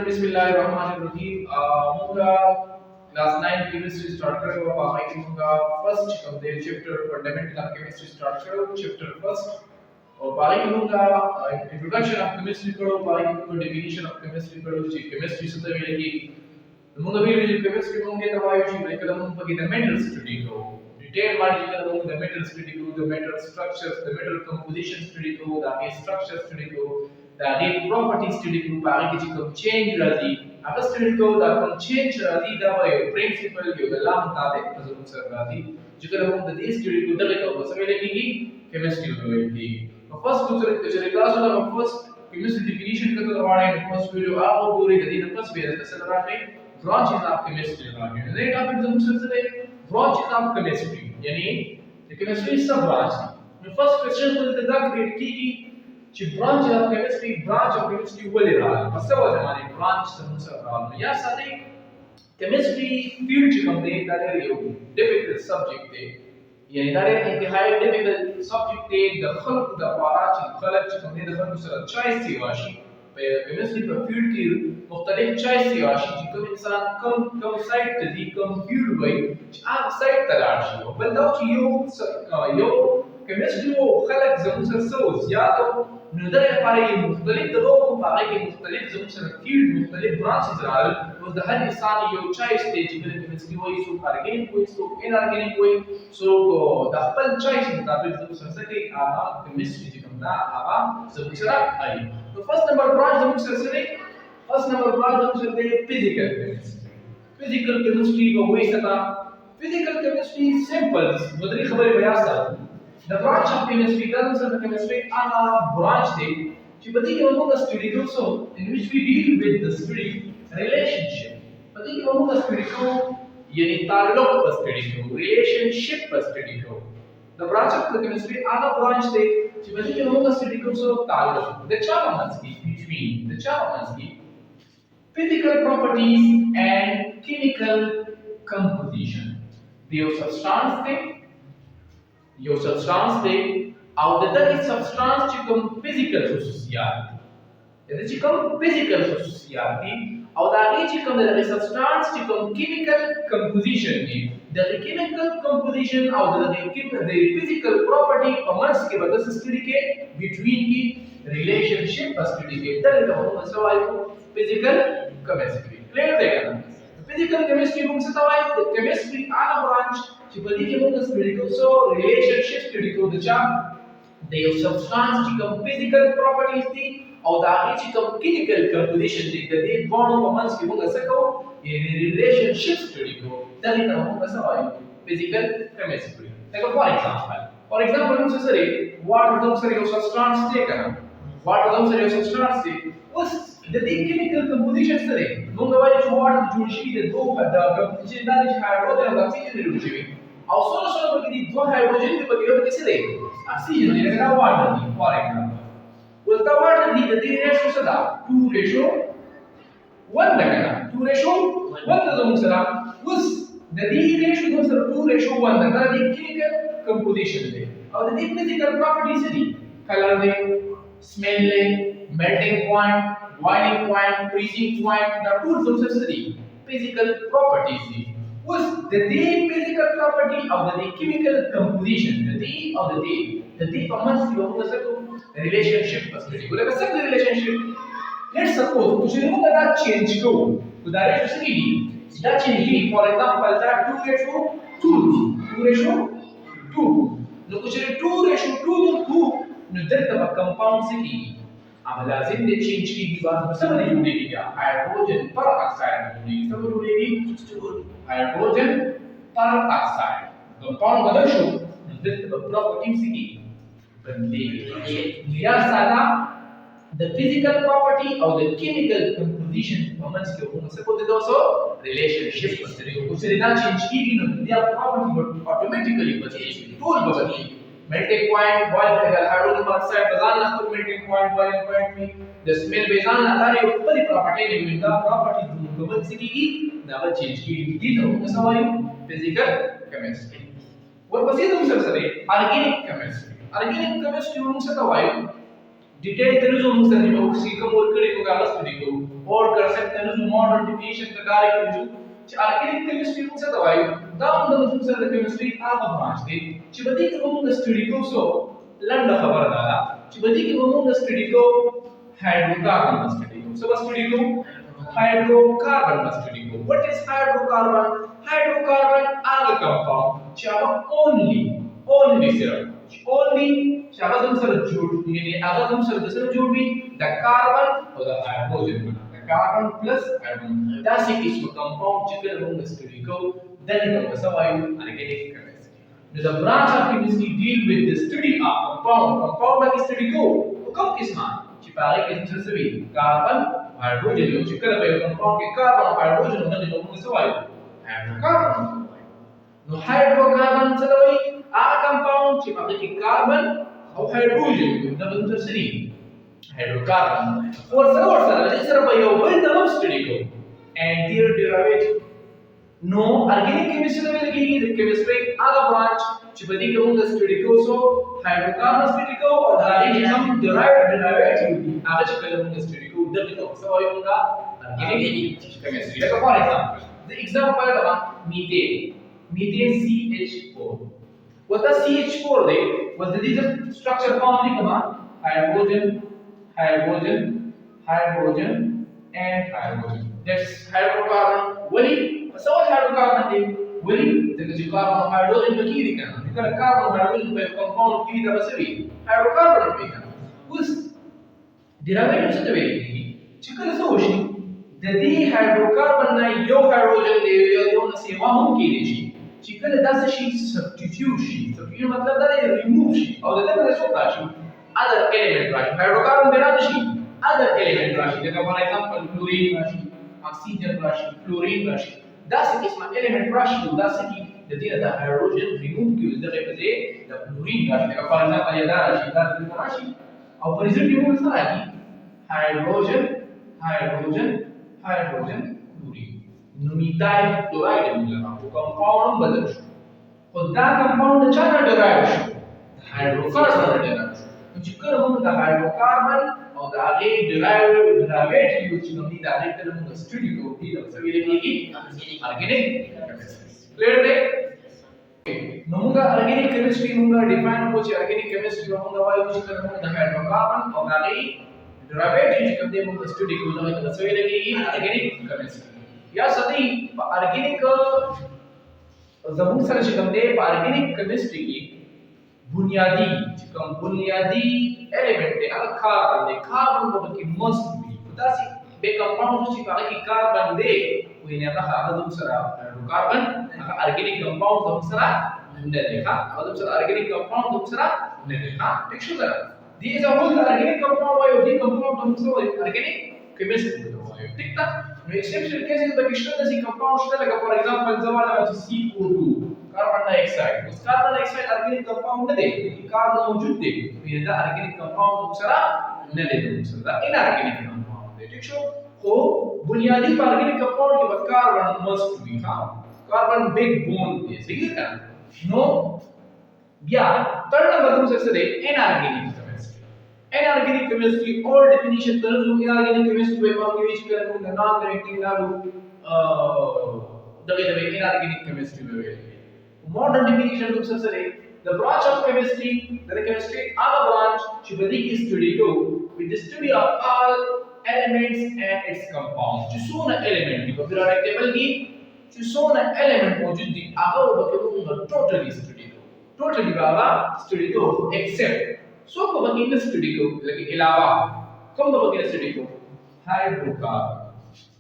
Bismillahirrahmanirrahim. Munga class 9 chemistry start करो अब आगे munga first of the chapter fundamental of chemistry start करो chapter first और बाकी munga introduction of chemistry करो बाकी munga definition of chemistry करो जी chemistry से तो मिलेगी munga भी chemistry munga तो वायु जी मैं कलम munga की the metal study करो detail ಮಾಡಿ ಕಲम munga the metal study करो the metal structures the metal composition study करो the structure study करो the properties study को बाकी की जो change रहती अगर study को दा कम change रहती दा वो principle यो गला मुताबिक मजबूत सर रहती जिकर हम द study को दले को समय लगेगी chemistry को लगेगी तो first कुछ चले क्लास वाला first chemistry definition का तो वाले first वीडियो आप वो पूरी गति ना first वीडियो का सर रहा है branches of chemistry रहा है नहीं टॉपिक जो मुझसे से branches of chemistry यानी chemistry सब branch है first question को तो दा create की چې برانچ اف کیمستري ولې راغلی پس څه وجه باندې برانچ څنګه سره راغلی یا ساده کیمستري فیلډ چې کوم دی دا ډېر یو ډیفیکلټ سبجیکټ دی یعنی دا ډېر انتهایی ډیفیکلټ سبجیکټ دی د خلکو د لپاره چې خلک چې کوم دی د خلکو سره چوایس دی راشي په کیمستري په فیلډ کې مختلف چوایس دی راشي چې کوم انسان کوم سایت ته دی کوم فیلډ وای چې هغه سایت ته لاړ شي بل دا چې یو کیمستري او خلک زموږ سره څه زیات نو دا لپاره مختلف دغه په هغه کې مختلف زموږ سره فیلډ مختلف برانچز راغلل او د هر انسان یو چوایس دی چې کله کیمستري وایي څوک orgainc وایي څوک inorganic وایي څوک د خپل چوایس مطابق زموږ سره څه کوي هغه کیمستري چې کوم دا هغه زموږ سره آی نو فرست نمبر برانچ زموږ سره څه دی فرست نمبر برانچ زموږ سره دی فزیکل کیمستري فزیکل کیمستري به وایي څه فزیکل کیمستري سمپل مدري خبرې بیا سره The branch of chemistry doesn't serve the chemistry a branch day. چې په دې کې موږ study کوو so in which we deal with the study relationship. په دې کې موږ study کوو یعنی تعلق په study کوو relationship په study کوو. The branch of the chemistry a branch day چې په دې کې موږ study کوو so تعلق د چا منځ کې between د چا منځ کې physical properties and chemical composition. د یو substance دی یو سبستانس دی او د دغه سبستانس چې کوم فزیکل خصوصیات دي چې کوم فزیکل خصوصیات دي او دا هغه چې کوم د سبستانس چې کوم کیمیکل کمپوزیشن دي د کیمیکل کمپوزیشن او د فزیکل پراپرټي په منځ کې به د سټډي کې بټوین کې ریلیشنشپ په سټډي کې دا موږ سوایو فزیکل کیمستري کلیر دی کنه فزیکل کیمستري موږ څه وایو د کیمستري هغه برانچ چې په دې کې موږ سټډي کوو سو ریلیشنشپ سټډي کوو د چا د یو سبستانس چې کوم فزیکل پراپرټیز دي او دا هغه چې کوم کیمیکل کمپوزیشن دي د دې دوه په منځ کې موږ څه کوو یعنی ریلیشنشپ سټډي کوو دا ته موږ څه وایو فزیکل کیمستري لکه فور ایگزامپل موږ څه سره واټر زم سره یو سبستانس دی کنه واټر زم سره یو سبستانس دی اوس د دې کیمیکل کمپوزیشن سره موږ وایو چې واټر جوړ شي د دوه د کمپوزیشن د هایدروجن او اکسیجن جوړ شي او سره سره په دې دوه هایدروجن په کې یو څه دی اکسیجن دی لکه دا واټر دی فور ایگزامپل ولته واټر دی د دې ریشو څه ده 2 ریشو 1 ده کنه 2 ریشو 1 ده زموږ سره اوس د دې ریشو زموږ سره 2 ریشو 1 ده دا د کیمیکل کمپوزیشن دی او د دې فزیکل پراپرټیز دي کلر دی سمیل دی melting point boiling point freezing point دا ټول زموږ سره دي فزیکل پراپرټیز دي اوس د دې فزیکل پراپرټي او د دې کیمیکل کمپوزیشن د دې او د دې په منځ کې موږ څه کوو ریلیشنشپ په ستړي ګوره څنګه د ریلیشنشپ لیټس سپوز چې موږ دا چینج کوو نو دا ریشو څه دي دا چینج دي فور ایگزامپل دا 2 ریشو 2 ریشو 2 نو چې 2 ریشو 2 نو دلته په کمپاوند څه کیږي अब लाजिम ने चेंज की बात सब नहीं जुड़ेगी क्या हाइड्रोजन पर ऑक्साइड जुड़ेगी सब जुड़ेगी हाइड्रोजन पर ऑक्साइड कंपाउंड बदल शो the properties की बदलेगी या सादा the physical property or the chemical composition performance के ऊपर से बोलते दोस्तों relationship बदल रही है कुछ ना चेंज की भी नहीं या property automatically बदलेगी टूल बदलेगी melting point boil करेगा हाइड्रोजन ऑक्साइड बजान ना खुद melting point boiling point में the smell बेजान आता है ऊपर ही प्रॉपर्टी नहीं मिलता प्रॉपर्टी दोनों से की ना वो चेंज की दी तो ऐसा वाली फिजिकल केमिस्ट्री और बस ये तुम सब सरे ऑर्गेनिक केमिस्ट्री हम से तो वायु डिटेल तेरे जो मुझसे नहीं वो किसी का मोर करे को कागज पे देखो और कर सकते हैं जो मॉडर्न डिफिनेशन प्रकार के जो ऑर्गेनिक केमिस्ट्री मुझसे दवाई दाम दम मुझसे केमिस्ट्री आगा ब्रांच दे चिबदी के वो स्टडी को सो लंडा खबर दादा चिबदी के वो स्टडी को हाइड्रोकार्बन स्टडी को सब स्टडी को हाइड्रोकार्बन स्टडी को व्हाट इज हाइड्रोकार्बन हाइड्रोकार्बन आगा कंपाउंड चाहे only syrup only शाबाश सर जोड़ यानी अगर हम सर दूसरा जोड़ भी the carbon और the hydrogen the carbon plus hydrogen that's it is compound जिकर हम स्टडी को then हम Sawai organic chemistry the branch of chemistry deal with the study of compound की स्टडी को कब किसमा चिपारे के दूसरे से भी कार्बन हाइड्रोजन जिकर पे कंपाउंड के कार्बन और हाइड्रोजन होने जो हम Sawai hydrocarbon no hydrocarbon selawi a compound चिपके carbon और hydrogen ده بالتسري hydrocarbon और सर जैसे रबायो बल तमाम स्टडी को and their derivative no organic chemistry में लगी chemistry आगा branch चिपके के उनका स्टडी को सो hydrocarbon स्टडी को और धारी हम derivative आगे चिपके उनका स्टडी को उधर भी तो सब होगा organic chemistry like for example the example of methane CH4 what the CH4 they was the these structure found in the hydrogen and hydrogen that's hydrocarbon wali so hydrocarbon they wali the carbon hydrogen में की दिखना because carbon hydrogen पे compound की तरह से भी hydrocarbon में दिखना उस derivative से तभी चिकन से होशी the hydrocarbon ना यो hydrogen दे यो ना सेवा हम की देशी चिकन दास शी substitute मतलब that is remove शी और that is so she other element राशि हाइड्रोकार्बन बेरा शी other element राशि जैसे for example chlorine राशि oxygen राशि chlorine राशि दास किस्म element राशि दास की the hydrogen remove की जगह पे दे the chlorine राशि जैसे for example ये राशि और परिजन remove से राशि हाइड्रोजन chlorine methyl chloride मिलना वो कंपाउंड बदल और दा कंपाउंड चाना डिराइव हाइड्रोकार्बन डिराइव तो जिक्र हम दा हाइड्रोकार्बन और दा आगे डेरिवेटिव यूज करनी दा आगे तरह हम स्टडी को भी सभी लेगी ऑर्गेनिक केमिस्ट्री क्लियर है नमुगा ऑर्गेनिक केमिस्ट्री नमुगा डिफाइन हो ची ऑर्गेनिक केमिस्ट्री नमुगा वायु जिक्र हम दा हाइड्रोकार्बन और आगे डेरिवेटिव करते हम स्टडी को सभी लेगी ऑर्गेनिक केमिस्ट्री या सदी ऑर्गेनिक जबून सर शिकंदे ऑर्गेनिक केमिस्ट्री की बुनियादी एलिमेंट है अगर कार्बन को की मस्ट भी बतासी बे कंपाउंड जो चिपा की कार्बन दे कोई ने कहा अदम सरा कार्बन ऑर्गेनिक कंपाउंड दम सरा ने देखा अदम सरा ऑर्गेनिक कंपाउंड दम सरा ने देखा ठीक शो जरा these are all organic compound bio the compound दम सरा ऑर्गेनिक केमिस्ट्री वायो ठीक था no exception cases the किश्तन compound اشتغل for example زمان CO2 carbon dioxide उस कार्बन डाइऑक्साइड ऑर्गेनिक कंपाउंड न दे कार्बन मौजूद दे तो ये ऑर्गेनिक कंपाउंड दूसरा न दे दूसरा इनऑर्गेनिक कंपाउंड दे ठीक शो को बुनियादी ऑर्गेनिक कंपाउंड के बाद कार्बन मस्ट बी हां कार्बन बैकबोन दे सही है नो या थर्ड नंबर से दे inorganic inorganic chemistry all definition terms of inorganic chemistry by Mark which can the non reacting nalu the inorganic chemistry में modern definition of say the branch of chemistry the chemistry are a branch shibadi की study को with the study of all elements and its compounds जो सोना element की periodic table की जो सोना element मौजूद थी आगे वो बकेगा totally बाबा study को except सो को बकीन स्टडी को लगे अलावा कम बकीन स्टडी को हाइड्रोकार्बन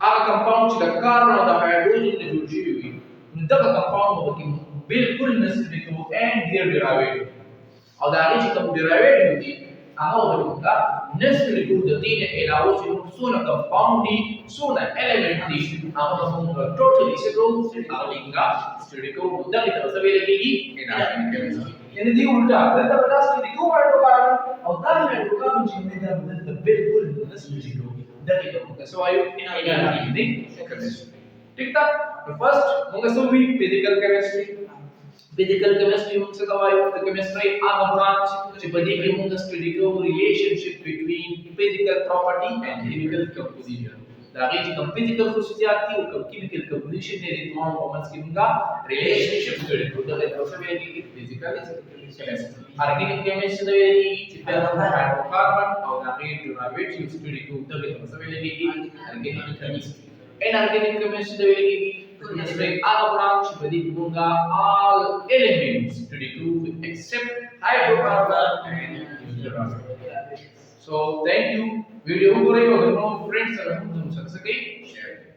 आ कंपाउंड का कार्बन और हाइड्रोजन ने जुड़ी हुई दब कंपाउंड बकीन बिल्कुल स्टडी को एंड देयर डेरिवेटिव और आगे जो कम डेरिवेटिव होती आगे वो होगा नेस्टली को दती ने अलावा से सोना कंपाउंड दी सोना एलिमेंट दी आगे हम टोटली से दो आलिंगा स्टडी को मुद्दा की तरफ से लगेगी इनऑर्गेनिक केमिस्ट्री यानी दी उल्टा दत्ता बता स्टडी को हाइड्रोकार्बन और दा हाइड्रोकार्बन जिम्मेदार दत्ता बिल्कुल स्टडी को दती को सो आयो इनऑर्गेनिक केमिस्ट्री ठीक था तो फर्स्ट होगा सो भी physical chemistry Physical chemistry yung sa kawayo the chemistry ang branch si badi kay mong study ko relationship between physical property and chemical composition. Dari jika physical society or chemical composition ni ito ang pamans kimga relationship study ko dahil ito sa very physical chemistry. Organic chemistry dari kita hydrocarbon or dari derivatives study ko dahil ito sa very organic chemistry. Inorganic chemistry dari chemistry all branch badi bunga all elements to the group except hydrocarbon and hydrocarbon. So thank you. Video ko rin wag no friends sa mga share.